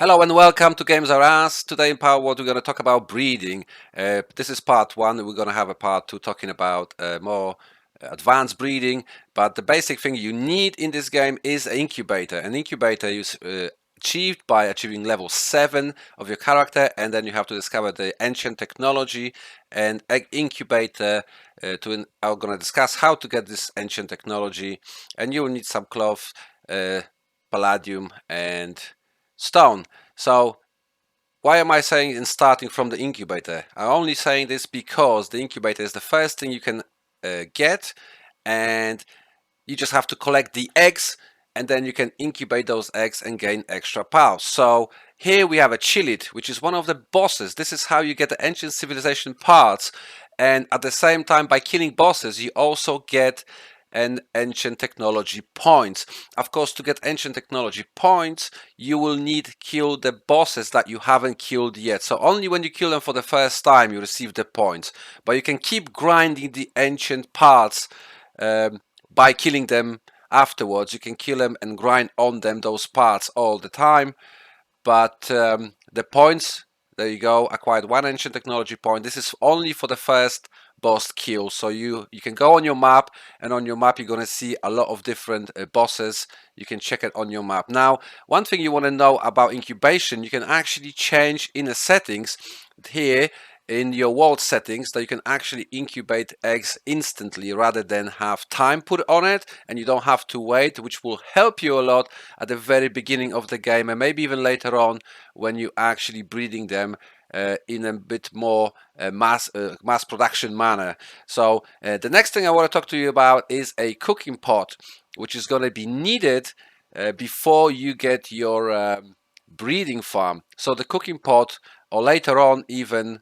Hello and welcome to Games Are Us. Today in Palworld we're going to talk about breeding. This is part one. We're going to have a part two talking about more advanced breeding. But the basic thing you need in this game is an incubator. An incubator is achieved by achieving level 7 of your character, and then you have to discover the ancient technology and incubator. I'm going to discuss how to get this ancient technology, and you will need some cloth, palladium, and stone. So why am I saying in starting from the incubator? I'm only saying this because the incubator is the first thing you can get, and you just have to collect the eggs, and then you can incubate those eggs and gain extra pals. So here we have a Chilid, which is one of the bosses. This is how you get the ancient civilization parts, and at the same time, by killing bosses, you also get an ancient technology points. Of course, to get ancient technology points, you will need kill the bosses that you haven't killed yet. So only when you kill them for the first time, you receive the points. But you can keep grinding the ancient parts by killing them afterwards. You can kill them and grind on them those parts all the time. But the points, there you go, acquired 1 ancient technology point. This is only for the first boss kill. So you can go on your map, and on your map you're going to see a lot of different bosses. You can check it on your map. Now, one thing you want to know about incubation, you can actually change in the settings here in your world settings that you can actually incubate eggs instantly rather than have time put on it, and you don't have to wait, which will help you a lot at the very beginning of the game, and maybe even later on when you actually breeding them in a bit more mass production manner. So the next thing I want to talk to you about is a cooking pot, which is going to be needed before you get your breeding farm. So the cooking pot, or later on even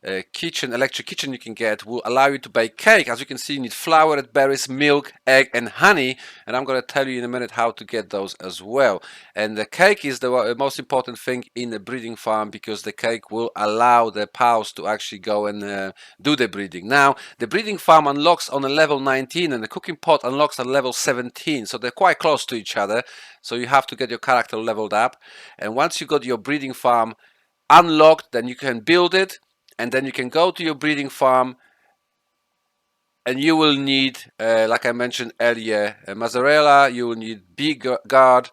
electric kitchen you can get, will allow you to bake cake. As you can see, you need flour, berries, milk, egg, and honey, and I'm going to tell you in a minute how to get those as well. And the cake is the most important thing in the breeding farm, because the cake will allow the pals to actually go and do the breeding. Now, the breeding farm unlocks on a level 19, and the cooking pot unlocks on level 17, so they're quite close to each other. So you have to get your character leveled up, and once you got your breeding farm unlocked, then you can build it, and then you can go to your breeding farm, and you will need, like I mentioned earlier, mozzarella, you will need bee guard,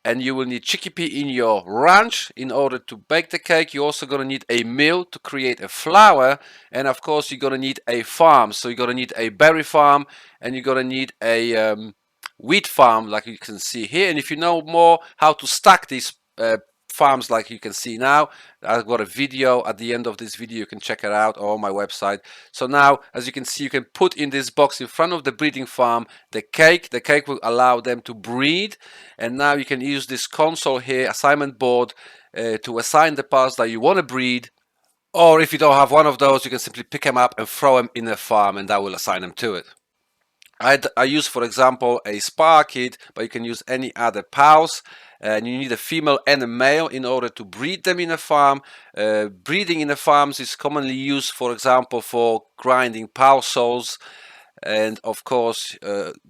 and you will need chickpea in your ranch in order to bake the cake. You're also going to need a mill to create a flour, and of course you're going to need a farm. So you're going to need a berry farm, and you're going to need a wheat farm, like you can see here. And if you know more how to stack these farms, like you can see now, I've got a video at the end of this video, you can check it out, or on my website. So now, as you can see, you can put in this box in front of the breeding farm the cake will allow them to breed. And now you can use this console here, assignment board, to assign the parts that you want to breed. Or if you don't have one of those, you can simply pick them up and throw them in the farm, and that will assign them to it. I use, for example, a Sparkid, but you can use any other pals. And you need a female and a male in order to breed them in a farm. Breeding in the farms is commonly used, for example, for grinding pal souls, and of course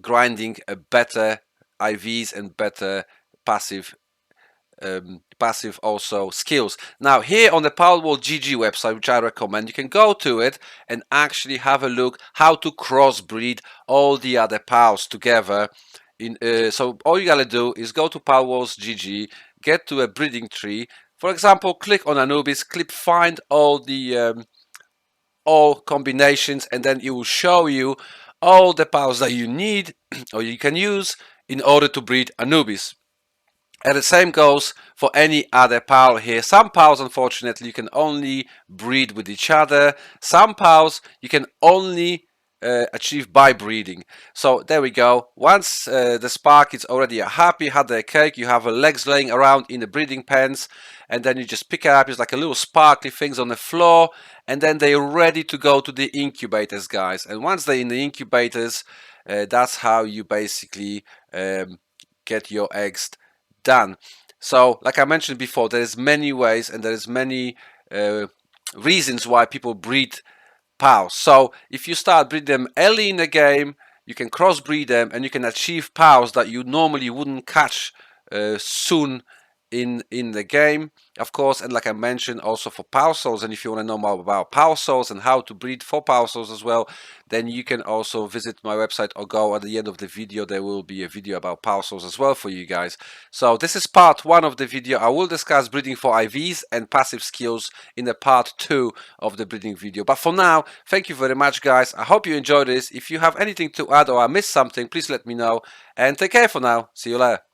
grinding better IVs and better passive also skills. Now here on the Palworld-GG website, which I recommend, you can go to it and actually have a look how to crossbreed all the other pals together. So all you gotta do is go to Palworld-GG, get to a breeding tree. For example, click on Anubis, click find all the all combinations, and then it will show you all the pals that you need or you can use in order to breed Anubis. And the same goes for any other pal here. Some pals, unfortunately, you can only breed with each other. Some pals you can only achieve by breeding. So there we go. Once the spark is already happy, had their cake, you have legs laying around in the breeding pens, and then you just pick it up. It's like a little sparkly things on the floor, and then they're ready to go to the incubators, guys. And once they're in the incubators, that's how you basically get your eggs done. So like I mentioned before, there's many ways and there's many reasons why people breed pals. So if you start breeding them early in the game, you can crossbreed them and you can achieve pals that you normally wouldn't catch soon in the game, of course. And like I mentioned, also for power souls. And if you want to know more about power souls and how to breed for power souls as well, then you can also visit my website or go at the end of the video. There will be a video about power souls as well for you guys. So this is part 1 of the video. I will discuss breeding for IVs and passive skills in the part 2 of the breeding video. But for now, thank you very much, guys. I hope you enjoyed this. If you have anything to add or I missed something, please let me know. And take care for now. See you later.